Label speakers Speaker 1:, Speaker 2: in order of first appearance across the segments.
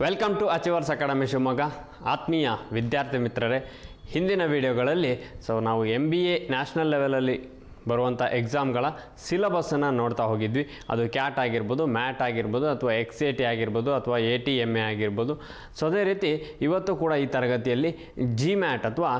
Speaker 1: Welcome to achievers academy Shivamogga. ಆತ್ಮೀಯ ವಿದ್ಯಾರ್ಥಿ ಮಿತ್ರರೇ, ಹಿಂದಿನ ವಿಡಿಯೋಗಳಲ್ಲಿ ನಾವು MBA ನ್ಯಾಷನಲ್ ಲೆವೆಲಲ್ಲಿ ಬರುವಂಥ ಎಕ್ಸಾಮ್ಗಳ ಸಿಲಬಸ್ಸನ್ನು ನೋಡ್ತಾ ಹೋಗಿದ್ವಿ. ಅದು ಕ್ಯಾಟ್ ಆಗಿರ್ಬೋದು, ಮ್ಯಾಟ್ ಆಗಿರ್ಬೋದು, ಅಥವಾ XAT ಆಗಿರ್ಬೋದು, ಅಥವಾ ATMA ಆಗಿರ್ಬೋದು. ಸೊ ಅದೇ ರೀತಿ ಇವತ್ತು ಕೂಡ ಈ ತರಗತಿಯಲ್ಲಿ GMAT ಅಥವಾ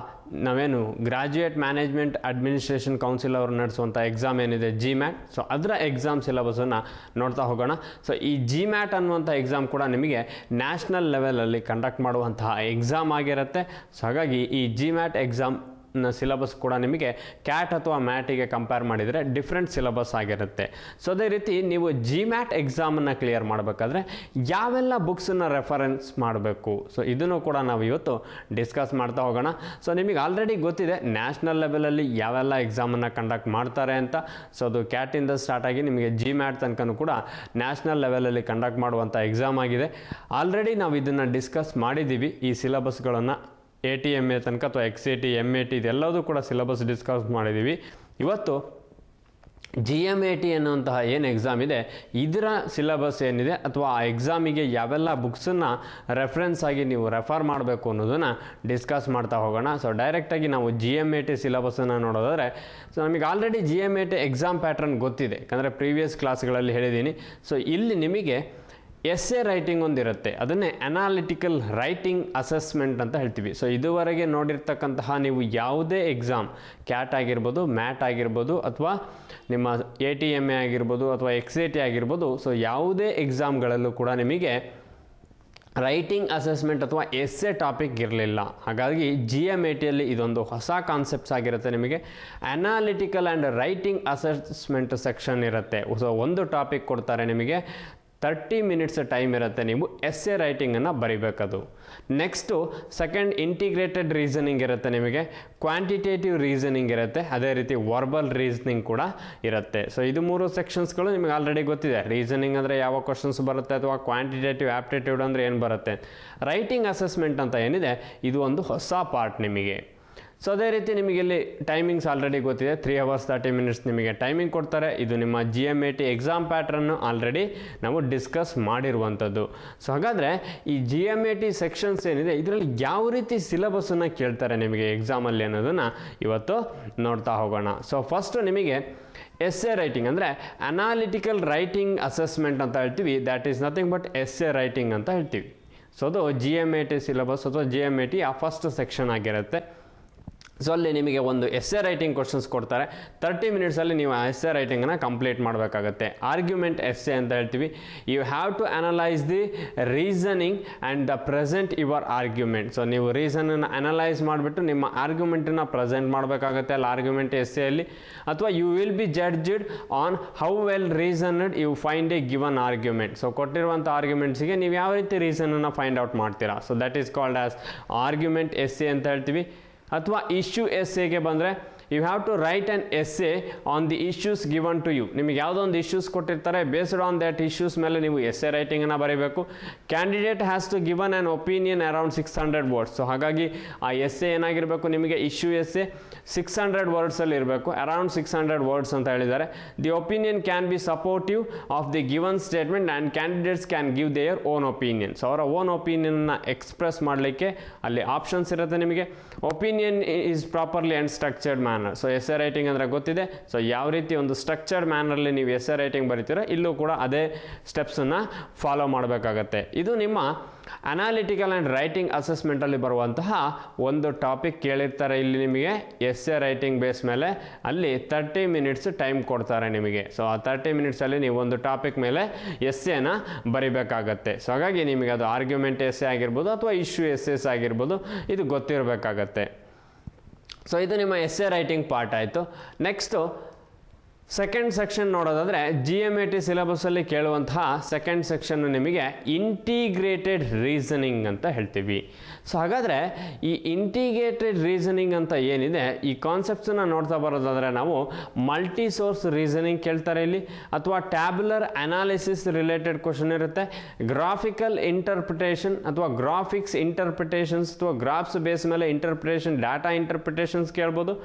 Speaker 1: ನಾವೇನು ಗ್ರ್ಯಾಜುಯೇಟ್ ಮ್ಯಾನೇಜ್ಮೆಂಟ್ ಅಡ್ಮಿನಿಸ್ಟ್ರೇಷನ್ ಕೌನ್ಸಿಲ್ ಅವರು ನಡೆಸುವಂಥ ಎಕ್ಸಾಮ್ ಏನಿದೆ GMAT, ಸೊ ಅದರ ಎಕ್ಸಾಮ್ ಸಿಲಬಸನ್ನು ನೋಡ್ತಾ ಹೋಗೋಣ. ಸೊ ಈ GMAT ಅನ್ನುವಂಥ ಎಕ್ಸಾಮ್ ಕೂಡ ನಿಮಗೆ ನ್ಯಾಷನಲ್ ಲೆವೆಲಲ್ಲಿ ಕಂಡಕ್ಟ್ ಮಾಡುವಂತಹ ಎಕ್ಸಾಮ್ ಆಗಿರುತ್ತೆ. ಸೊ ಹಾಗಾಗಿ ಈ GMAT ಎಕ್ಸಾಮ್ ಸಿಲಬಸ್ ಕೂಡ ನಿಮಗೆ ಕ್ಯಾಟ್ ಅಥವಾ ಮ್ಯಾಟಿಗೆ ಕಂಪೇರ್ ಮಾಡಿದರೆ ಡಿಫ್ರೆಂಟ್ ಸಿಲಬಸ್ ಆಗಿರುತ್ತೆ. ಸೊ ಅದೇ ರೀತಿ ನೀವು GMAT ಎಕ್ಸಾಮನ್ನು ಕ್ಲಿಯರ್ ಮಾಡಬೇಕಾದ್ರೆ ಯಾವೆಲ್ಲ ಬುಕ್ಸನ್ನು ರೆಫರೆನ್ಸ್ ಮಾಡಬೇಕು, ಸೊ ಇದನ್ನು ಕೂಡ ನಾವು ಇವತ್ತು ಡಿಸ್ಕಸ್ ಮಾಡ್ತಾ ಹೋಗೋಣ. ಸೊ ನಿಮಗೆ ಆಲ್ರೆಡಿ ಗೊತ್ತಿದೆ ನ್ಯಾಷನಲ್ ಲೆವೆಲಲ್ಲಿ ಯಾವೆಲ್ಲ ಎಕ್ಸಾಮನ್ನು ಕಂಡಕ್ಟ್ ಮಾಡ್ತಾರೆ ಅಂತ. ಸೊ ಅದು ಕ್ಯಾಟಿಂದ ಸ್ಟಾರ್ಟ್ ಆಗಿ ನಿಮಗೆ GMAT ತನಕನೂ ಕೂಡ ನ್ಯಾಷನಲ್ ಲೆವೆಲಲ್ಲಿ ಕಂಡಕ್ಟ್ ಮಾಡುವಂಥ ಎಕ್ಸಾಮ್ ಆಗಿದೆ. ಆಲ್ರೆಡಿ ನಾವು ಇದನ್ನು ಡಿಸ್ಕಸ್ ಮಾಡಿದ್ದೀವಿ. ಈ ಸಿಲಬಸ್ಗಳನ್ನು ATMA ತನಕ ಅಥವಾ XAT, MAT ಇದೆಲ್ಲದೂ ಕೂಡ ಸಿಲಬಸ್ ಡಿಸ್ಕಸ್ ಮಾಡಿದ್ದೀವಿ. ಇವತ್ತು GMAT ಅನ್ನುವಂತಹ ಏನು ಎಕ್ಸಾಮ್ ಇದೆ ಇದರ ಸಿಲಬಸ್ ಏನಿದೆ ಅಥವಾ ಆ ಎಕ್ಸಾಮಿಗೆ ಯಾವೆಲ್ಲ ಬುಕ್ಸನ್ನು ರೆಫರೆನ್ಸ್ ಆಗಿ ನೀವು ರೆಫರ್ ಮಾಡಬೇಕು ಅನ್ನೋದನ್ನು ಡಿಸ್ಕಸ್ ಮಾಡ್ತಾ ಹೋಗೋಣ. ಸೊ ಡೈರೆಕ್ಟಾಗಿ ನಾವು GMAT ಸಿಲಬಸನ್ನು ನೋಡೋದಾದರೆ, ಸೊ ನಮಗೆ ಆಲ್ರೆಡಿ GMAT ಎಕ್ಸಾಮ್ ಪ್ಯಾಟ್ರನ್ ಗೊತ್ತಿದೆ, ಯಾಕಂದರೆ ಪ್ರೀವಿಯಸ್ ಕ್ಲಾಸ್ಗಳಲ್ಲಿ ಹೇಳಿದ್ದೀನಿ. ಸೊ ಇಲ್ಲಿ ನಿಮಗೆ ಎಸ್ಸೆ ರೈಟಿಂಗ್ ಒಂದಿರುತ್ತೆ, ಅದನ್ನೇ ಅನಾಲಿಟಿಕಲ್ ರೈಟಿಂಗ್ ಅಸೆಸ್ಮೆಂಟ್ ಅಂತ ಹೇಳ್ತೀವಿ. ಸೊ ಇದುವರೆಗೆ ನೋಡಿರ್ತಕ್ಕಂತಹ ನೀವು ಯಾವುದೇ ಎಕ್ಸಾಮ್ ಕ್ಯಾಟ್ ಆಗಿರ್ಬೋದು, ಮ್ಯಾಟ್ ಆಗಿರ್ಬೋದು, ಅಥವಾ ನಿಮ್ಮ ATMA ಆಗಿರ್ಬೋದು, ಅಥವಾ XAT ಆಗಿರ್ಬೋದು, ಸೊ ಯಾವುದೇ ಎಕ್ಸಾಮ್ಗಳಲ್ಲೂ ಕೂಡ ನಿಮಗೆ ರೈಟಿಂಗ್ ಅಸೆಸ್ಮೆಂಟ್ ಅಥವಾ ಎಸ್ಸೆ ಟಾಪಿಕ್ ಇರಲಿಲ್ಲ. ಹಾಗಾಗಿ GMATಯಲ್ಲಿ ಇದೊಂದು ಹೊಸ ಕಾನ್ಸೆಪ್ಟ್ಸ್ ಆಗಿರುತ್ತೆ. ನಿಮಗೆ analytical and writing assessment section ಇರುತ್ತೆ. ಸೊ ಒಂದು ಟಾಪಿಕ್ ಕೊಡ್ತಾರೆ, ನಿಮಗೆ 30 ಮಿನಿಟ್ಸ್ ಟೈಮ್ ಇರುತ್ತೆ, ನೀವು ಎಸ್ಸೆ ರೈಟಿಂಗನ್ನು ಬರಿಬೇಕದು. ನೆಕ್ಸ್ಟು ಸೆಕೆಂಡ್ ಇಂಟಿಗ್ರೇಟೆಡ್ ರೀಸನಿಂಗ್ ಇರುತ್ತೆ, ನಿಮಗೆ ಕ್ವಾಂಟಿಟೇಟಿವ್ ರೀಸನಿಂಗ್ ಇರುತ್ತೆ, ಅದೇ ರೀತಿ ವರ್ಬಲ್ ರೀಸನಿಂಗ್ ಕೂಡ ಇರುತ್ತೆ. ಸೊ ಇದು ಮೂರು ಸೆಕ್ಷನ್ಸ್ಗಳು ನಿಮಗೆ ಆಲ್ರೆಡಿ ಗೊತ್ತಿದೆ. ರೀಸನಿಂಗ್ ಅಂದರೆ ಯಾವ ಕ್ವಶನ್ಸ್ ಬರುತ್ತೆ, ಅಥವಾ ಕ್ವಾಂಟಿಟೇಟಿವ್ ಆಪ್ಟಿಟ್ಯೂಡ್ ಅಂದರೆ ಏನು ಬರುತ್ತೆ. ರೈಟಿಂಗ್ ಅಸೆಸ್ಮೆಂಟ್ ಅಂತ ಏನಿದೆ ಇದು ಒಂದು ಹೊಸ ಪಾರ್ಟ್ ನಿಮಗೆ. ಸೊ ಅದೇ ರೀತಿ ನಿಮಗೆ ಇಲ್ಲಿ ಟೈಮಿಂಗ್ಸ್ ಆಲ್ರೆಡಿ ಗೊತ್ತಿದೆ, 3 hours 30 minutes ನಿಮಗೆ ಟೈಮಿಂಗ್ ಕೊಡ್ತಾರೆ. ಇದು ನಿಮ್ಮ GMAT ಎಕ್ಸಾಮ್ ಪ್ಯಾಟ್ರನ್ನು ಆಲ್ರೆಡಿ ನಾವು ಡಿಸ್ಕಸ್ ಮಾಡಿರುವಂಥದ್ದು. ಸೊ ಹಾಗಾದರೆ ಈ GMAT ಸೆಕ್ಷನ್ಸ್ ಏನಿದೆ ಇದರಲ್ಲಿ ಯಾವ ರೀತಿ ಸಿಲಬಸನ್ನು ಕೇಳ್ತಾರೆ ನಿಮಗೆ ಎಕ್ಸಾಮಲ್ಲಿ ಅನ್ನೋದನ್ನು ಇವತ್ತು ನೋಡ್ತಾ ಹೋಗೋಣ. ಸೊ ಫಸ್ಟು ನಿಮಗೆ ಎಸ್ಸೆ ರೈಟಿಂಗ್ ಅಂದರೆ ಅನಾಲಿಟಿಕಲ್ ರೈಟಿಂಗ್ ಅಸೆಸ್ಮೆಂಟ್ ಅಂತ ಹೇಳ್ತೀವಿ. That is nothing but essay writing ಅಂತ ಹೇಳ್ತೀವಿ. ಸೊ ಅದು GMAT ಸಿಲಬಸ್ ಅಥವಾ GMAT ಆ ಫಸ್ಟ್ ಸೆಕ್ಷನ್ ಆಗಿರುತ್ತೆ. ಸೊ ಅಲ್ಲಿ ನಿಮಗೆ ಒಂದು ಎಸ್ಸೆ ರೈಟಿಂಗ್ ಕ್ವಶನ್ಸ್ ಕೊಡ್ತಾರೆ. 30 ಮಿನಿಟ್ಸಲ್ಲಿ ನೀವು ಆ ಎಸ್ಸೆ ರೈಟಿಂಗನ್ನು ಕಂಪ್ಲೀಟ್ ಮಾಡಬೇಕಾಗತ್ತೆ. ಆರ್ಗ್ಯುಮೆಂಟ್ ಎಸ್ಸೆ ಅಂತ ಹೇಳ್ತೀವಿ. You have to analyse the reasoning and the present your argument. So ನೀವು ರೀಸನನ್ನು ಅನಲೈಸ್ ಮಾಡಿಬಿಟ್ಟು ನಿಮ್ಮ ಆರ್ಗ್ಯುಮೆಂಟನ್ನು ಪ್ರೆಸೆಂಟ್ ಮಾಡಬೇಕಾಗತ್ತೆ ಅಲ್ಲಿ ಆರ್ಗ್ಯುಮೆಂಟ್ ಎಸ್ಸೆಯಲ್ಲಿ. ಅಥವಾ you will be judged on how well reasoned you find a given argument. So ಕೊಟ್ಟಿರುವಂಥ ಆರ್ಗ್ಯುಮೆಂಟ್ಸಿಗೆ ನೀವು ಯಾವ ರೀತಿ ರೀಸನನ್ನು ಫೈಂಡ್ ಔಟ್ ಮಾಡ್ತೀರಾ. So that is called as argument essay ಅಂತ ಹೇಳ್ತೀವಿ. ಅಥವಾ ಇಶ್ಯೂ ಎಸ್ಸೆಗೆ ಬಂದರೆ you have to write an essay on the issues given to you. ನಿಮಗೆ ಯಾವುದೋ ಒಂದು ಇಶ್ಯೂಸ್ ಕೊಟ್ಟಿರ್ತಾರೆ, ಬೇಸ್ಡ್ ಆನ್ ದ್ಯಾಟ್ ಇಶ್ಯೂಸ್ ಮೇಲೆ ನೀವು ಎಸ್ಸೆ ರೈಟಿಂಗನ್ನು ಬರೀಬೇಕು. Candidate has to given an opinion around 600 words. So ಹಾಗಾಗಿ ಆ ಎಸ್ಸೆ ಏನಾಗಿರಬೇಕು ನಿಮಗೆ, ಇಶ್ಯೂ ಎಸ್ಸೆ 600 wordsಲ್ಲಿ ಇರಬೇಕು, ಅರೌಂಡ್ 600 words ಅಂತ ಹೇಳಿದ್ದಾರೆ. The opinion can be supportive of the given statement and candidates can give there own opinion. So ಅವರ own ಒಪಿನಿಯನ್ನ express ಮಾಡಲಿಕ್ಕೆ ಅಲ್ಲಿ ಆಪ್ಷನ್ಸ್ ಇರುತ್ತೆ ನಿಮಗೆ. Opinion is properly and structured manner. So essay writing ಅಂದರೆ ಗೊತ್ತಿದೆ. So ಯಾವ ರೀತಿ ಒಂದು ಸ್ಟ್ರಕ್ಚರ್ಡ್ ಮ್ಯಾನರಲ್ಲಿ ನೀವು ಎಸ್ಸೆ ರೈಟಿಂಗ್ ಬರೀತೀರೋ ಇಲ್ಲೂ ಕೂಡ ಅದೇ ಸ್ಟೆಪ್ಸನ್ನು ಫಾಲೋ ಮಾಡಬೇಕಾಗತ್ತೆ. ಇದು ನಿಮ್ಮ ಅನಾಲಿಟಿಕಲ್ ಆ್ಯಂಡ್ ರೈಟಿಂಗ್ ಅಸೆಸ್ಮೆಂಟಲ್ಲಿ ಬರುವಂತಹ ಒಂದು ಟಾಪಿಕ್ ಕೇಳಿರ್ತಾರೆ. ಇಲ್ಲಿ ನಿಮಗೆ ಎಸ್ಸೆ ರೈಟಿಂಗ್ ಬೇಸ್ ಮೇಲೆ ಅಲ್ಲಿ 30 ಮಿನಿಟ್ಸ್ ಟೈಮ್ ಕೊಡ್ತಾರೆ ನಿಮಗೆ. ಸೊ ಆ 30 ಮಿನಿಟ್ಸಲ್ಲಿ ನೀವು ಒಂದು ಟಾಪಿಕ್ ಮೇಲೆ ಎಸ್ಸೆನ ಬರಿಬೇಕಾಗತ್ತೆ. ಸೊ ಹಾಗಾಗಿ ನಿಮಗೆ ಅದು ಆರ್ಗ್ಯುಮೆಂಟ್ ಎಸ್ಸೆ ಆಗಿರ್ಬೋದು ಅಥವಾ ಇಶ್ಯೂ ಎಸ್ಸೆಸ್ ಆಗಿರ್ಬೋದು, ಇದು ಗೊತ್ತಿರಬೇಕಾಗತ್ತೆ. ಸೊ ಇದು ನಿಮ್ಮ ಎಸ್ಸೆ ರೈಟಿಂಗ್ ಪಾರ್ಟ್ ಆಯಿತು. ನೆಕ್ಸ್ಟು ಸೆಕೆಂಡ್ ಸೆಕ್ಷನ್ ನೋಡೋದಾದರೆ GMAT ಸಿಲೆಬಸಲ್ಲಿ ಕೇಳುವಂತಹ ಸೆಕೆಂಡ್ ಸೆಕ್ಷನ್ನು ನಿಮಗೆ ಇಂಟಿಗ್ರೇಟೆಡ್ ರೀಸನಿಂಗ್ ಅಂತ ಹೇಳ್ತೀವಿ. ಸೊ ಹಾಗಾದರೆ ಈ ಇಂಟಿಗ್ರೇಟೆಡ್ ರೀಸನಿಂಗ್ ಅಂತ ಏನಿದೆ ಈ ಕಾನ್ಸೆಪ್ಟ್ಸನ್ನು ನೋಡ್ತಾ ಬರೋದಾದರೆ ನಾವು ಮಲ್ಟಿ ಸೋರ್ಸ್ ರೀಸನಿಂಗ್ ಕೇಳ್ತಾರೆ ಇಲ್ಲಿ, ಅಥವಾ ಟ್ಯಾಬ್ಯುಲರ್ ಅನಾಲಿಸಿಸ್ ರಿಲೇಟೆಡ್ ಕ್ವಶನ್ ಇರುತ್ತೆ. ಗ್ರಾಫಿಕಲ್ ಇಂಟರ್ಪ್ರಿಟೇಷನ್ ಅಥವಾ ಗ್ರಾಫಿಕ್ಸ್ ಇಂಟರ್ಪ್ರಿಟೇಷನ್ಸ್ ಅಥವಾ ಗ್ರಾಫ್ಸ್ ಬೇಸ್ ಮೇಲೆ ಇಂಟರ್ಪ್ರಿಟೇಷನ್, ಡಾಟಾ ಇಂಟರ್ಪ್ರಿಟೇಷನ್ಸ್ ಕೇಳ್ಬೋದು.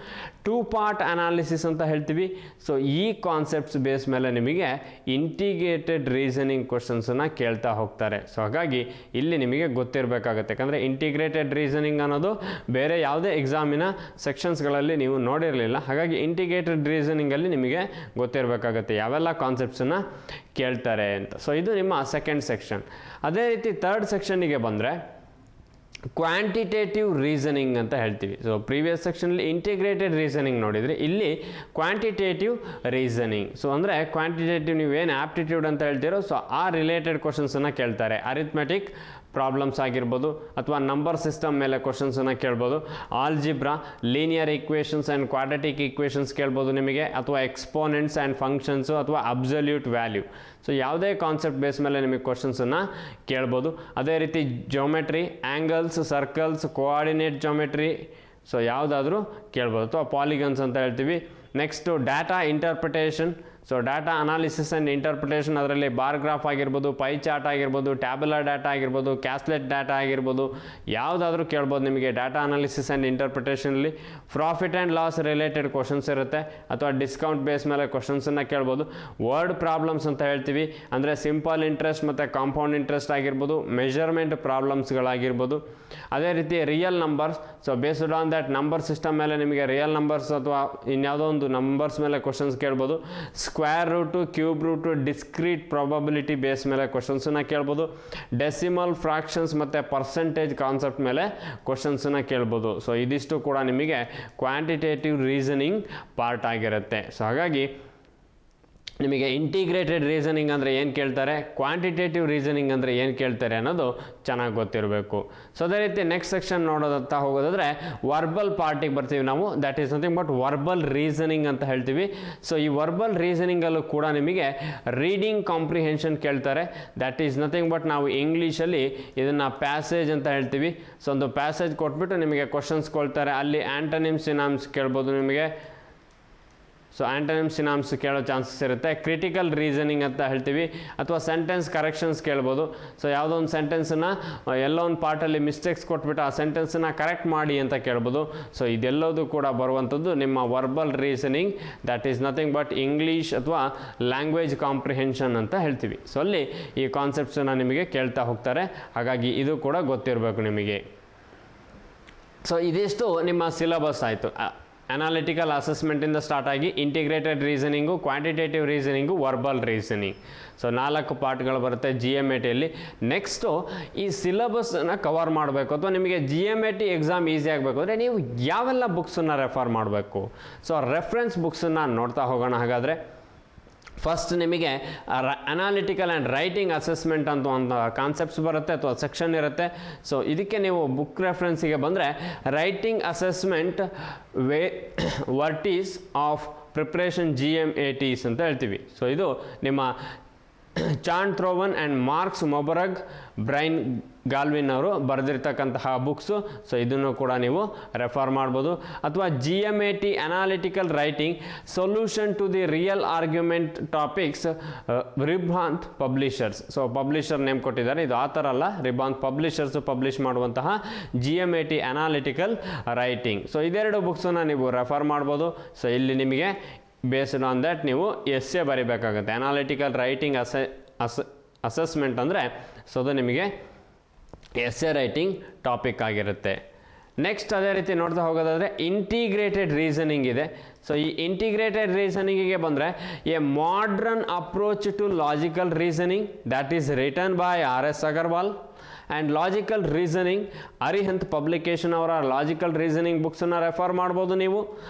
Speaker 1: 2 part ಅನಾಲಿಸಿಸ್ ಅಂತ ಹೇಳ್ತೀವಿ. ಸೊ ಈ ಕಾನ್ಸೆಪ್ಟ್ಸ್ ಬೇಸ್ ಮೇಲೆ ನಿಮಗೆ ಇಂಟಿಗ್ರೇಟೆಡ್ ರೀಸನಿಂಗ್ ಕ್ವಶನ್ಸನ್ನು ಕೇಳ್ತಾ ಹೋಗ್ತಾರೆ. ಸೊ ಹಾಗಾಗಿ ಇಲ್ಲಿ ನಿಮಗೆ ಗೊತ್ತಿರಬೇಕಾಗುತ್ತೆ, ಯಾಕಂದರೆ ಇಂಟಿಗ್ರೇಟೆಡ್ ರೀಸನಿಂಗ್ ಅನ್ನೋದು ಬೇರೆ ಯಾವುದೇ ಎಕ್ಸಾಮಿನ ಸೆಕ್ಷನ್ಸ್ಗಳಲ್ಲಿ ನೀವು ನೋಡಿರಲಿಲ್ಲ. ಹಾಗಾಗಿ ಇಂಟಿಗ್ರೇಟೆಡ್ ರೀಸನಿಂಗಲ್ಲಿ ನಿಮಗೆ ಗೊತ್ತಿರಬೇಕಾಗುತ್ತೆ ಯಾವೆಲ್ಲ ಕಾನ್ಸೆಪ್ಟ್ಸನ್ನು ಕೇಳ್ತಾರೆ ಅಂತ. ಸೊ ಇದು ನಿಮ್ಮ ಸೆಕೆಂಡ್ ಸೆಕ್ಷನ್. ಅದೇ ರೀತಿ ಥರ್ಡ್ ಸೆಕ್ಷನ್ನಿಗೆ ಬಂದರೆ ಕ್ವಾಂಟಿಟೇಟಿವ್ ರೀಸನಿಂಗ್ ಅಂತ ಹೇಳ್ತೀವಿ. ಸೊ ಪ್ರೀವಿಯಸ್ ಸೆಕ್ಷನಲ್ಲಿ ಇಂಟಿಗ್ರೇಟೆಡ್ ರೀಸನಿಂಗ್ ನೋಡಿದರೆ, ಇಲ್ಲಿ ಕ್ವಾಂಟಿಟೇಟಿವ್ ರೀಸನಿಂಗ್. ಸೊ ಅಂದರೆ ಕ್ವಾಂಟಿಟೇಟಿವ್ ನೀವೇನು ಆಪ್ಟಿಟ್ಯೂಡ್ ಅಂತ ಹೇಳ್ತೀರೋ ಸೊ ಆ ರಿಲೇಟೆಡ್ ಕ್ವಶನ್ಸನ್ನು ಕೇಳ್ತಾರೆ. ಅರಿಥ್ಮೆಟಿಕ್ ಪ್ರಾಬ್ಲಮ್ಸ್ ಆಗಿರ್ಬೋದು, ಅಥವಾ ನಂಬರ್ ಸಿಸ್ಟಮ್ ಮೇಲೆ ಕ್ವಶನ್ಸನ್ನು ಕೇಳ್ಬೋದು, algebra, linear equations and quadratic equations ಕೇಳ್ಬೋದು ನಿಮಗೆ, ಅಥವಾ ಎಕ್ಸ್ಪೋನೆಂಟ್ಸ್ ಆ್ಯಂಡ್ ಫಂಕ್ಷನ್ಸು, ಅಥವಾ ಅಬ್ಸಲ್ಯೂಟ್ ವ್ಯಾಲ್ಯೂ. ಸೊ ಯಾವುದೇ ಕಾನ್ಸೆಪ್ಟ್ ಬೇಸ್ ಮೇಲೆ ನಿಮಗೆ ಕ್ವಶನ್ಸನ್ನು ಕೇಳ್ಬೋದು. ಅದೇ ರೀತಿ geometry, angles, circles, coordinate geometry, so ಯಾವುದಾದ್ರೂ ಕೇಳ್ಬೋದು, ಅಥವಾ ಪಾಲಿಗನ್ಸ್ ಅಂತ ಹೇಳ್ತೀವಿ. Next data interpretation. So data analysis and interpretation, ಅದರಲ್ಲಿ ಬಾರ್ ಗ್ರಾಫ್ ಆಗಿರ್ಬೋದು, ಪೈ ಚಾರ್ಟ್ ಆಗಿರ್ಬೋದು, ಟ್ಯಾಬ್ಯುಲರ್ ಡಾಟಾ ಆಗಿರ್ಬೋದು, ಕ್ಯಾಸ್ಲೆಟ್ ಡಾಟಾ ಆಗಿರ್ಬೋದು, ಯಾವುದಾದ್ರೂ ಕೇಳ್ಬೋದು ನಿಮಗೆ data analysis and ಇಂಟರ್ಪ್ರಿಟೇಷನಲ್ಲಿ. Profit and loss related questions ಇರುತ್ತೆ, ಅಥವಾ ಡಿಸ್ಕೌಂಟ್ ಬೇಸ್ ಮೇಲೆ ಕ್ವಶನ್ಸನ್ನು ಕೇಳ್ಬೋದು. ವರ್ಡ್ ಪ್ರಾಬ್ಲಮ್ಸ್ ಅಂತ ಹೇಳ್ತೀವಿ, ಅಂದರೆ ಸಿಂಪಲ್ ಇಂಟ್ರೆಸ್ಟ್ ಮತ್ತು ಕಾಂಪೌಂಡ್ ಇಂಟ್ರೆಸ್ಟ್ ಆಗಿರ್ಬೋದು, ಮೆಜರ್ಮೆಂಟ್ ಪ್ರಾಬ್ಲಮ್ಸ್ಗಳಾಗಿರ್ಬೋದು. ಅದೇ ರೀತಿ real numbers. So based on that number system ಮೇಲೆ ನಿಮಗೆ ರಿಯಲ್ ನಂಬರ್ಸ್ ಅಥವಾ ಇನ್ಯಾವುದೋ ಒಂದು ನಂಬರ್ಸ್ ಮೇಲೆ ಕ್ವಶನ್ಸ್ ಕೇಳ್ಬೋದು. Square root, cube root, discrete probability base ಮೇಲೆ ಕ್ವಶನ್ಸನ್ನು ಕೇಳ್ಬೋದು. ಡೆಸಿಮಲ್ ಫ್ರಾಕ್ಷನ್ಸ್ ಮತ್ತು ಪರ್ಸೆಂಟೇಜ್ ಕಾನ್ಸೆಪ್ಟ್ ಮೇಲೆ ಕ್ವಶನ್ಸನ್ನು ಕೇಳ್ಬೋದು. ಸೊ ಇದಿಷ್ಟು ಕೂಡ ನಿಮಗೆ ಕ್ವಾಂಟಿಟೇಟಿವ್ ರೀಸನಿಂಗ್ ಪಾರ್ಟ್ ಆಗಿರುತ್ತೆ. ಸೊ ಹಾಗಾಗಿ ನಿಮಗೆ ಇಂಟಿಗ್ರೇಟೆಡ್ ರೀಸನಿಂಗ್ ಅಂದರೆ ಏನು ಕೇಳ್ತಾರೆ, ಕ್ವಾಂಟಿಟೇಟಿವ್ ರೀಸನಿಂಗ್ ಅಂದರೆ ಏನು ಕೇಳ್ತಾರೆ ಅನ್ನೋದು ಚೆನ್ನಾಗಿ ಗೊತ್ತಿರಬೇಕು. ಸೊ ಅದೇ ರೀತಿ ನೆಕ್ಸ್ಟ್ ಸೆಕ್ಷನ್ ನೋಡೋದಂತ ಹೋಗೋದಾದರೆ ವರ್ಬಲ್ ಪಾರ್ಟಿಗೆ ಬರ್ತೀವಿ ನಾವು. That is nothing but verbal reasoning ಅಂತ ಹೇಳ್ತೀವಿ. ಸೊ ಈ ವರ್ಬಲ್ ರೀಸನಿಂಗಲ್ಲೂ ಕೂಡ ನಿಮಗೆ ರೀಡಿಂಗ್ ಕಾಂಪ್ರಿಹೆನ್ಷನ್ ಕೇಳ್ತಾರೆ. ದ್ಯಾಟ್ ಈಸ್ ನಥಿಂಗ್ ಬಟ್ ನಾವು ಇಂಗ್ಲೀಷಲ್ಲಿ ಇದನ್ನು ಪ್ಯಾಸೇಜ್ ಅಂತ ಹೇಳ್ತೀವಿ. ಸೊ ಒಂದು ಪ್ಯಾಸೇಜ್ ಕೊಟ್ಬಿಟ್ಟು ನಿಮಗೆ ಕ್ವಶನ್ಸ್ ಕೊಳ್ತಾರೆ. ಅಲ್ಲಿ ಆ್ಯಂಟನಿಮ್ಸ್, ಸಿನಾಮ್ಸ್ ಕೇಳ್ಬೋದು ನಿಮಗೆ. ಸೊ ಆ್ಯಂಟನಿಮ್ಸ್, ಸಿನಾಮ್ಸ್ ಕೇಳೋ ಚಾನ್ಸಸ್ ಇರುತ್ತೆ. ಕ್ರಿಟಿಕಲ್ ರೀಸನಿಂಗ್ ಅಂತ ಹೇಳ್ತೀವಿ, ಅಥವಾ ಸೆಂಟೆನ್ಸ್ ಕರೆಕ್ಷನ್ಸ್ ಕೇಳ್ಬೋದು. ಸೊ ಯಾವುದೋ ಒಂದು ಸೆಂಟೆನ್ಸನ್ನು ಎಲ್ಲೋ ಒಂದು ಪಾರ್ಟಲ್ಲಿ ಮಿಸ್ಟೇಕ್ಸ್ ಕೊಟ್ಬಿಟ್ಟು ಆ ಸೆಂಟೆನ್ಸನ್ನು ಕರೆಕ್ಟ್ ಮಾಡಿ ಅಂತ ಕೇಳ್ಬೋದು. ಸೊ ಇದೆಲ್ಲದೂ ಕೂಡ ಬರುವಂಥದ್ದು ನಿಮ್ಮ verbal reasoning. That is nothing but English ಅಥವಾ ಲ್ಯಾಂಗ್ವೇಜ್ ಕಾಂಪ್ರಿಹೆನ್ಷನ್ ಅಂತ ಹೇಳ್ತೀವಿ. ಸೊ ಅಲ್ಲಿ ಈ ಕಾನ್ಸೆಪ್ಟ್ಸನ್ನು ನಿಮಗೆ ಕೇಳ್ತಾ ಹೋಗ್ತಾರೆ. ಹಾಗಾಗಿ ಇದು ಕೂಡ ಗೊತ್ತಿರಬೇಕು ನಿಮಗೆ. ಸೊ ಇದಿಷ್ಟು ನಿಮ್ಮ ಸಿಲೆಬಸ್ ಆಯಿತು. ಅನಾಲಿಟಿಕಲ್ ಅಸೆಸ್ಮೆಂಟಿಂದ ಸ್ಟಾರ್ಟ್ ಆಗಿ integrated reasoning, quantitative reasoning, verbal reasoning. So 4 ಪಾರ್ಟ್ಗಳು ಬರುತ್ತೆ GMATಯಲ್ಲಿ. ನೆಕ್ಸ್ಟು ಈ ಸಿಲೆಬಸ್ಸನ್ನು ಕವರ್ ಮಾಡಬೇಕು, ಅಥವಾ ನಿಮಗೆ GMAT ಎಕ್ಸಾಮ್ ಈಸಿ ಆಗಬೇಕು ಅಂದರೆ ನೀವು ಯಾವೆಲ್ಲ ಬುಕ್ಸನ್ನು ರೆಫರ್ ಮಾಡಬೇಕು. ಸೊ ರೆಫರೆನ್ಸ್ ಬುಕ್ಸನ್ನು ನೋಡ್ತಾ ಹೋಗೋಣ. ಹಾಗಾದರೆ ಫಸ್ಟ್ ನಿಮಗೆ ಅನಾಲಿಟಿಕಲ್ ಆ್ಯಂಡ್ ರೈಟಿಂಗ್ ಅಸೆಸ್ಮೆಂಟ್ ಅಂತ ಒಂದು ಕಾನ್ಸೆಪ್ಟ್ಸ್ ಬರುತ್ತೆ, ಅಥವಾ ಸೆಕ್ಷನ್ ಇರುತ್ತೆ. ಸೊ ಇದಕ್ಕೆ ನೀವು ಬುಕ್ ರೆಫರೆನ್ಸಿಗೆ ಬಂದರೆ writing assessment verities of preparation GMATs ಅಂತ ಹೇಳ್ತೀವಿ. ಸೊ ಇದು ನಿಮ್ಮ ಚಾನ್ ಥ್ರೋವನ್ ಆ್ಯಂಡ್ ಮಾರ್ಕ್ಸ್ ಮೊಬರಗ್, ಬ್ರೈನ್ ಗಾಲ್ವಿನ್ ಅವರು ಬರೆದಿರ್ತಕ್ಕಂತಹ ಬುಕ್ಸು. ಸೊ ಇದನ್ನು ಕೂಡ ನೀವು ರೆಫರ್ ಮಾಡ್ಬೋದು. ಅಥವಾ GMAT analytical writing solution to the real argument topics, ರಿಬಾಂತ್ ಪಬ್ಲಿಷರ್ಸ್. ಸೊ ಪಬ್ಲಿಷರ್ ನೇಮ್ ಕೊಟ್ಟಿದ್ದಾರೆ, ಇದು ಆಥರ್ ಅಲ್ಲ, ರಿಬಾಂತ್ ಪಬ್ಲಿಷರ್ಸ್ ಪಬ್ಲಿಷ್ ಮಾಡುವಂತಹ GMAT ಅನಾಲಿಟಿಕಲ್ ರೈಟಿಂಗ್. ಸೊ ಇದೆರಡು ಬುಕ್ಸನ್ನು ನೀವು ರೆಫರ್ ಮಾಡ್ಬೋದು. ಸೊ ಇಲ್ಲಿ ನಿಮಗೆ ಬೇಸ್ಡ್ ಆನ್ ದ್ಯಾಟ್ ನೀವು ಎಸ್ಸೆ ಬರೀಬೇಕಾಗುತ್ತೆ. ಅನಾಲಿಟಿಕಲ್ ರೈಟಿಂಗ್ ಅಸೆಸ್ಮೆಂಟ್ ಅಂದರೆ ಸೊ ಅದು ನಿಮಗೆ ಎಸ್ಸೆ ರೈಟಿಂಗ್ ಟಾಪಿಕ್ ಆಗಿರುತ್ತೆ. ನೆಕ್ಸ್ಟ್ ಅದೇ ರೀತಿ ನೋಡ್ತಾ ಹೋಗೋದಾದರೆ ಇಂಟಿಗ್ರೇಟೆಡ್ ರೀಸನಿಂಗ್ ಇದೆ. ಸೊ ಈ ಇಂಟಿಗ್ರೇಟೆಡ್ ರೀಸನಿಂಗಿಗೆ ಬಂದರೆ a modern approach to logical reasoning, that is written by RS Agarwal. And logical reasoning, Arihant publication ಅವರ ಲಾಜಿಕಲ್ ರೀಸನಿಂಗ್ ಬುಕ್ಸನ್ನು ರೆಫರ್ ಮಾಡ್ಬೋದು ನೀವು.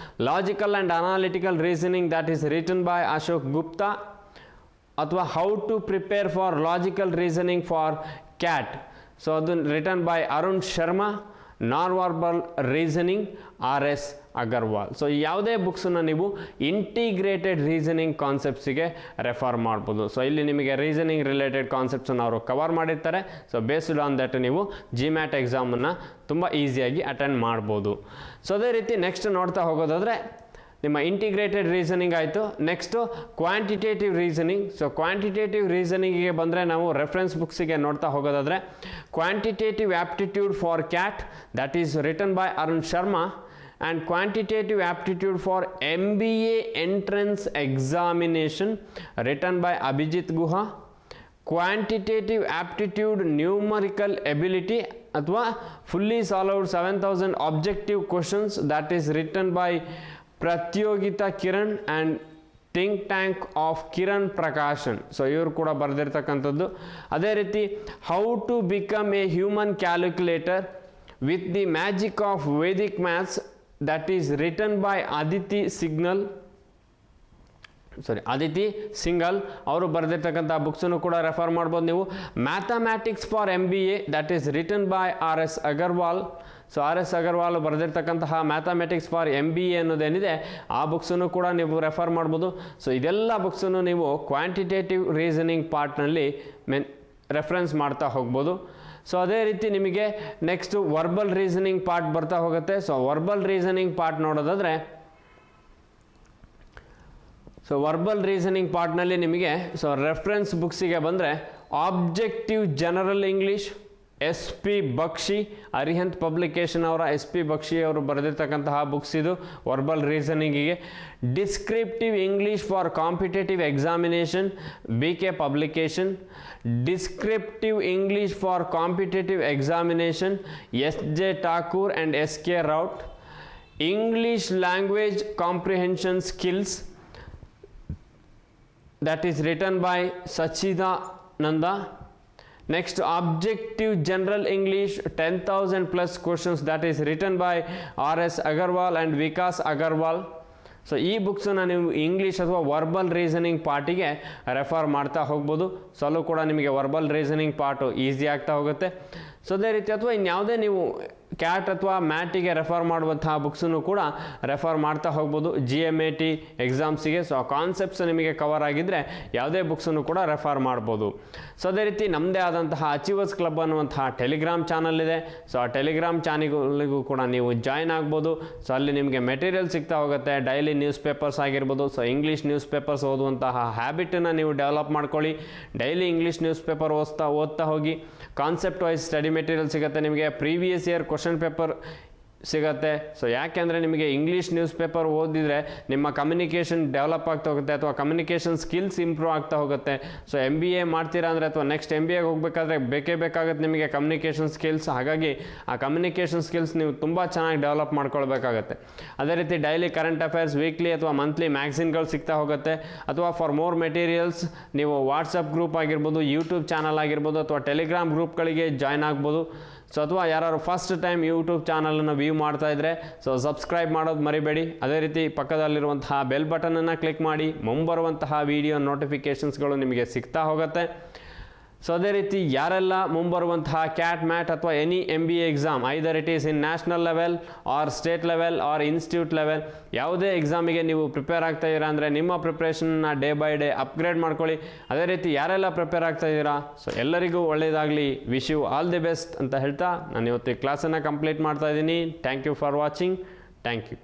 Speaker 1: Logical and analytical reasoning, that is written by Ashok Gupta. ಅಥವಾ how to prepare for logical reasoning for CAT, so ಅದು written by Arun Sharma. Non verbal reasoning, RS Agarwal. So ಯಾವುದೇ ಬುಕ್ಸನ್ನು ನೀವು integrated reasoning ಕಾನ್ಸೆಪ್ಟ್ಸಿಗೆ ರೆಫರ್ ಮಾಡ್ಬೋದು. ಸೊ ಇಲ್ಲಿ ನಿಮಗೆ ರೀಸನಿಂಗ್ ರಿಲೇಟೆಡ್ ಕಾನ್ಸೆಪ್ಟ್ಸನ್ನು ಅವರು ಕವರ್ ಮಾಡಿರ್ತಾರೆ. ಸೊ ಬೇಸ್ಡ್ ಆನ್ ದಟ್ ನೀವು GMAT ಎಕ್ಸಾಮನ್ನು ತುಂಬ ಈಸಿಯಾಗಿ ಅಟೆಂಡ್ ಮಾಡ್ಬೋದು. ಸೊ ಅದೇ ರೀತಿ ನೆಕ್ಸ್ಟ್ ನೋಡ್ತಾ ಹೋಗೋದಾದರೆ ನಿಮ್ಮ ಇಂಟಿಗ್ರೇಟೆಡ್ ರೀಸನಿಂಗ್ ಆಯಿತು. Next quantitative reasoning. So quantitative ರೀಸನಿಂಗಿಗೆ ಬಂದರೆ ನಾವು ರೆಫರೆನ್ಸ್ ಬುಕ್ಸಿಗೆ ನೋಡ್ತಾ ಹೋಗೋದಾದರೆ quantitative aptitude for CAT, that is written by Arun Sharma. and quantitative aptitude for MBA entrance examination written by Abhijit Guha. Quantitative aptitude numerical ability ಅಥವಾ fully solved 7000 objective questions that is written by Pratyogita Kiran and think tank of Kiran Prakashan. So ಇವರು ಕೂಡ ಬರೆದಿರ್ತಕ್ಕಂಥದ್ದು. ಅದೇ ರೀತಿ how to become a human calculator with the magic of vedic maths that is written by Aditi Singhal ಅವರು ಬರೆದಿರ್ತಕ್ಕಂಥ ಬುಕ್ಸನ್ನು ಕೂಡ refer ಮಾಡ್ಬೋದು ನೀವು. Mathematics for MBA that is written by RS Agarwal. So RS Agarwal ಬರೆದಿರ್ತಕ್ಕಂತಹ ಮ್ಯಾಥಮೆಟಿಕ್ಸ್ ಫಾರ್ MBA ಅನ್ನೋದೇನಿದೆ ಆ ಬುಕ್ಸನ್ನು ಕೂಡ ನೀವು ರೆಫರ್ ಮಾಡ್ಬೋದು. ಸೊ ಇದೆಲ್ಲ ಬುಕ್ಸನ್ನು ನೀವು ಕ್ವಾಂಟಿಟೇಟಿವ್ ರೀಸನಿಂಗ್ ಪಾರ್ಟ್ನಲ್ಲಿ ರೆಫರೆನ್ಸ್ ಮಾಡ್ತಾ ಹೋಗ್ಬೋದು. ಸೊ ಅದೇ ರೀತಿ ನಿಮಗೆ ನೆಕ್ಸ್ಟ್ ವರ್ಬಲ್ ರೀಸನಿಂಗ್ ಪಾರ್ಟ್ ಬರ್ತಾ ಹೋಗುತ್ತೆ. ಸೊ ವರ್ಬಲ್ ರೀಸನಿಂಗ್ ಪಾರ್ಟ್ ನೋಡೋದಾದರೆ ವರ್ಬಲ್ ರೀಸನಿಂಗ್ ಪಾರ್ಟ್ನಲ್ಲಿ ನಿಮಗೆ ರೆಫರೆನ್ಸ್ ಬುಕ್ಸಿಗೆ ಬಂದರೆ objective general English SP Bakshi, Arihant publication ಅವರ SP ಬಕ್ಷಿ ಅವರು ಬರೆದಿರ್ತಕ್ಕಂತಹ ಬುಕ್ಸ್ ಇದು ವರ್ಬಲ್ ರೀಸನಿಂಗಿಗೆ. Descriptive English for competitive examination BK publication. Descriptive English for competitive examination SJ Thakur and SK Rout. English language comprehension skills that is written by Sachidananda. Next, objective general English 10,000 plus questions that is written by RS Agarwal and Vikas Agarwal. So ಈ ಬುಕ್ಸನ್ನು ನೀವು English ಅಥವಾ verbal reasoning ಪಾರ್ಟಿಗೆ refer ಮಾಡ್ತಾ ಹೋಗ್ಬೋದು. So ಅಲ್ಲೂ ಕೂಡ ನಿಮಗೆ verbal reasoning part easy ಆಗ್ತಾ ಹೋಗುತ್ತೆ. ಸೊ ಅದೇ ರೀತಿ ಅಥವಾ ಇನ್ಯಾವುದೇ ನೀವು ಕ್ಯಾಟ್ ಅಥವಾ ಮ್ಯಾಟಿಗೆ ರೆಫರ್ ಮಾಡುವಂತಹ ಬುಕ್ಸನ್ನು ಕೂಡ ರೆಫರ್ ಮಾಡ್ತಾ ಹೋಗ್ಬೋದು GMAT ಎಕ್ಸಾಮ್ಸಿಗೆ. ಸೊ ಆ ಕಾನ್ಸೆಪ್ಟ್ಸ್ ನಿಮಗೆ ಕವರ್ ಆಗಿದ್ದರೆ ಯಾವುದೇ ಬುಕ್ಸನ್ನು ಕೂಡ ರೆಫರ್ ಮಾಡ್ಬೋದು. ಸೊ ಅದೇ ರೀತಿ ನಮ್ಮದೇ ಆದಂತಹ ಅಚೀವರ್ಸ್ ಕ್ಲಬ್ ಅನ್ನುವಂತಹ ಟೆಲಿಗ್ರಾಮ್ ಚಾನಲ್ ಇದೆ. ಸೊ ಆ ಟೆಲಿಗ್ರಾಮ್ ಚಾನಲ್ಗೂ ಕೂಡ ನೀವು ಜಾಯ್ನ್ ಆಗ್ಬೋದು. ಸೊ ಅಲ್ಲಿ ನಿಮಗೆ ಮೆಟೀರಿಯಲ್ ಸಿಗ್ತಾ ಹೋಗುತ್ತೆ. ಡೈಲಿ ನ್ಯೂಸ್ ಪೇಪರ್ಸ್ ಆಗಿರ್ಬೋದು. ಸೊ ಇಂಗ್ಲೀಷ್ ನ್ಯೂಸ್ ಪೇಪರ್ಸ್ ಓದುವಂತಹ ಹ್ಯಾಬಿಟನ್ನು ನೀವು ಡೆವಲಪ್ ಮಾಡ್ಕೊಳ್ಳಿ. ಡೈಲಿ ಇಂಗ್ಲೀಷ್ ನ್ಯೂಸ್ ಪೇಪರ್ ಓದ್ತಾ ಹೋಗಿ. ಕಾನ್ಸೆಪ್ಟ್ ವೈಸ್ ಸ್ಟಡಿ ಮೆಟೀರಿಯಲ್ ಸಿಗುತ್ತೆ ನಿಮಗೆ. ಪ್ರೀವಿಯಸ್ ಇಯರ್ ಕ್ವಶನ್ ಪೇಪರ್ ಸಿಗುತ್ತೆ. ಸೊ ಯಾಕೆಂದರೆ ನಿಮಗೆ ಇಂಗ್ಲೀಷ್ ನ್ಯೂಸ್ ಪೇಪರ್ ಓದಿದರೆ ನಿಮ್ಮ ಕಮ್ಯುನಿಕೇಷನ್ ಡೆವಲಪ್ ಆಗ್ತಾ ಹೋಗುತ್ತೆ ಅಥವಾ ಕಮ್ಯುನಿಕೇಷನ್ ಸ್ಕಿಲ್ಸ್ ಇಂಪ್ರೂವ್ ಆಗ್ತಾ ಹೋಗುತ್ತೆ. ಸೊ MBA ಮಾಡ್ತೀರಾ ಅಂದರೆ ಅಥವಾ ನೆಕ್ಸ್ಟ್ MBAಗೆ ಹೋಗಬೇಕಾದ್ರೆ ಬೇಕಾಗುತ್ತೆ ನಿಮಗೆ ಕಮ್ಯುನಿಕೇಷನ್ ಸ್ಕಿಲ್ಸ್. ಹಾಗಾಗಿ ಆ ಕಮ್ಯುನಿಕೇಷನ್ ಸ್ಕಿಲ್ಸ್ ನೀವು ತುಂಬ ಚೆನ್ನಾಗಿ ಡೆವಲಪ್ ಮಾಡ್ಕೊಳ್ಬೇಕಾಗತ್ತೆ. ಅದೇ ರೀತಿ ಡೈಲಿ ಕರೆಂಟ್ ಅಫೇರ್ಸ್ ವೀಕ್ಲಿ ಅಥವಾ ಮಂತ್ಲಿ ಮ್ಯಾಗ್ಝಿನ್ಗಳು ಸಿಗ್ತಾ ಹೋಗುತ್ತೆ. ಅಥವಾ ಫಾರ್ ಮೋರ್ ಮೆಟೀರಿಯಲ್ಸ್ ನೀವು ವಾಟ್ಸಪ್ ಗ್ರೂಪ್ ಆಗಿರ್ಬೋದು, ಯೂಟ್ಯೂಬ್ ಚಾನಲ್ ಆಗಿರ್ಬೋದು ಅಥವಾ ಟೆಲಿಗ್ರಾಮ್ ಗ್ರೂಪ್ಗಳಿಗೆ ಜಾಯ್ನ್ ಆಗ್ಬೋದು. ಸೊ ಅಥವಾ ಯಾರು ಫಸ್ಟ್ ಟೈಮ್ ಯೂಟ್ಯೂಬ್ ಚಾನಲನ್ನು ವ್ಯೂ ಮಾಡ್ತಾ ಇದ್ದರೆ ಸಬ್ಸ್ಕ್ರೈಬ್ ಮಾಡೋದು ಮರಿಬೇಡಿ. ಅದೇ ರೀತಿ ಪಕ್ಕದಲ್ಲಿರುವಂತಹ ಬೆಲ್ ಬಟನನ್ನು ಕ್ಲಿಕ್ ಮಾಡಿ. ಮುಂಬರುವಂತಹ ವಿಡಿಯೋ ನೋಟಿಫಿಕೇಷನ್ಸ್ಗಳು ನಿಮಗೆ ಸಿಗ್ತಾ ಹೋಗುತ್ತೆ. ಸೊ ಅದೇ ರೀತಿ ಯಾರೆಲ್ಲ ಮುಂಬರುವಂತಹ ಕ್ಯಾಟ್ ಮ್ಯಾಟ್ ಅಥವಾ any MBA exam either it is in national level or state level or institute level ಯಾವುದೇ ಎಕ್ಸಾಮಿಗೆ ನೀವು ಪ್ರಿಪೇರ್ ಆಗ್ತಾ ಇದ್ದೀರಾ ಅಂದರೆ ನಿಮ್ಮ ಪ್ರಿಪ್ರೇಷನ್ನ ಡೇ ಬೈ ಡೇ ಅಪ್ಗ್ರೇಡ್ ಮಾಡ್ಕೊಳ್ಳಿ. ಅದೇ ರೀತಿ ಯಾರೆಲ್ಲ ಪ್ರಿಪೇರ್ ಆಗ್ತಾ ಇದ್ದೀರಾ ಸೊ ಎಲ್ಲರಿಗೂ ಒಳ್ಳೆಯದಾಗಲಿ. Wish you all the best ಅಂತ ಹೇಳ್ತಾ ನಾನು ಇವತ್ತು ಕ್ಲಾಸನ್ನು ಕಂಪ್ಲೀಟ್ ಮಾಡ್ತಾ ಇದ್ದೀನಿ. Thank you for watching. Thank you.